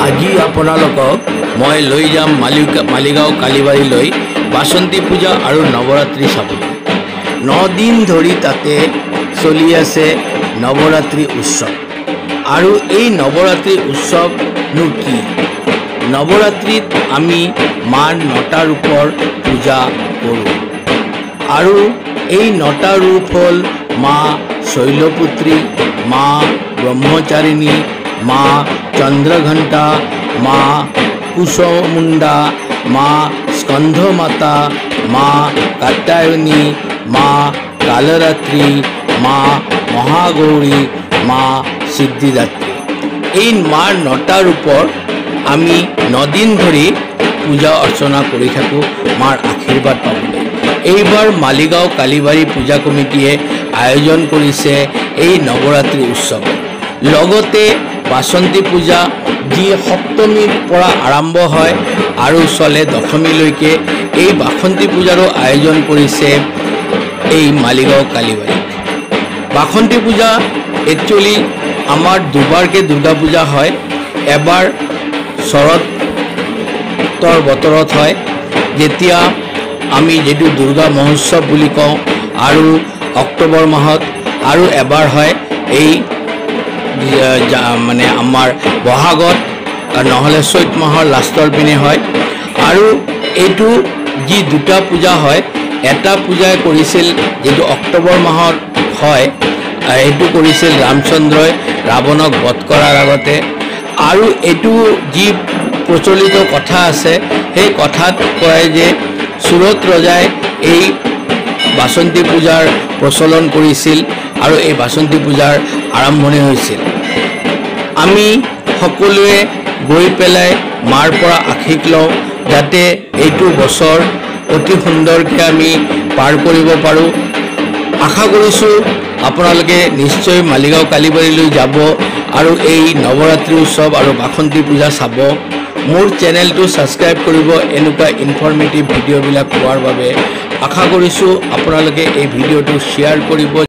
আজি আপোনালোকক মই লৈ যাম মালিগাঁও কালীবাৰীলৈ বাসন্তী পূজা আৰু নৱৰাত্ৰি চাবলৈ। 9 দিন ধৰি তাতে চলি আছে নৱৰাত্ৰি উৎসৱ। আৰু এই নৱৰাত্ৰি উৎসৱনো কি? নৱৰাত্ৰিত আমি মাৰ 9টা ৰূপৰ পূজা কৰোঁ। আৰু এই 9টা ৰূপ হ'ল মা শৈলপুত্ৰী, মা ব্ৰহ্মচাৰিণী, মা চন্দ্ৰঘণ্টা, মা কুশমুণ্ডা, মা স্কন্ধমাতা, মা কাত্যায়নী, মা কালৰাত্ৰি, মা মহাগৌৰী, মা সিদ্ধিদাত্ৰী। এই মাৰ 9টা ৰূপৰ আমি 9 দিন ধৰি পূজা অৰ্চনা কৰি থাকোঁ মাৰ আশীৰ্বাদ পাবলৈ। এইবাৰ মালিগাঁও কালীবাৰী পূজা কমিটিয়ে আয়োজন কৰিছে এই নৱৰাত্ৰি উৎসৱ। লগতে বাসন্তী পূজা যি সপ্তমীৰ পৰা আৰম্ভ হয় আৰু চলে দশমীলৈকে, এই বাসন্তী পূজাৰো আয়োজন কৰিছে এই মালিগাঁও কালীবাৰীত। বাসন্তী পূজা একচুৱেলি আমাৰ দুবাৰকৈ দুৰ্গা পূজা হয়। এবাৰ শৰতৰ বতৰত হয়, যেতিয়া আমি যিটো দুৰ্গা মহোৎসৱ বুলি কওঁ, আৰু অক্টোবৰ মাহত, আৰু এবাৰ হয় এই মানে আমাৰ বহাগত, নহ'লে চৈত মাহৰ লাষ্টৰ পিনে হয়। আৰু এইটো যি দুটা পূজা হয়, এটা পূজাই কৰিছিল যিটো অক্টোবৰ মাহত হয়, এইটো কৰিছিল ৰামচন্দ্ৰই ৰাৱণক বধ কৰাৰ আগতে। আৰু এইটো যি প্ৰচলিত কথা আছে, সেই কথাত কয় যে সুৰত ৰজাই এই বাসন্তী পূজাৰ প্ৰচলন কৰিছিল আৰু এই বাসন্তী পূজাৰ আৰম্ভণি হৈছিল। আমি সকলোৱে গৈ পেলাই মাৰ পৰা আশীষ লওঁ, যাতে এইটো বছৰ অতি সুন্দৰকৈ আমি পাৰ কৰিব পাৰোঁ। আশা কৰিছোঁ আপোনালোকে নিশ্চয় মালিগাঁও কালীবাৰীলৈ যাব আৰু এই নৱৰাত্ৰি উৎসৱ আৰু বাসন্তী পূজা চাব। মোৰ চেনেলটো ছাবস্ক্ৰাইব কৰিব এনেকুৱা ইনফৰ্মেটিভ ভিডিঅ'বিলাক পোৱাৰ বাবে। আশা কৰিছোঁ আপোনালোকে এই ভিডিঅ'টো শ্বেয়াৰ কৰিব।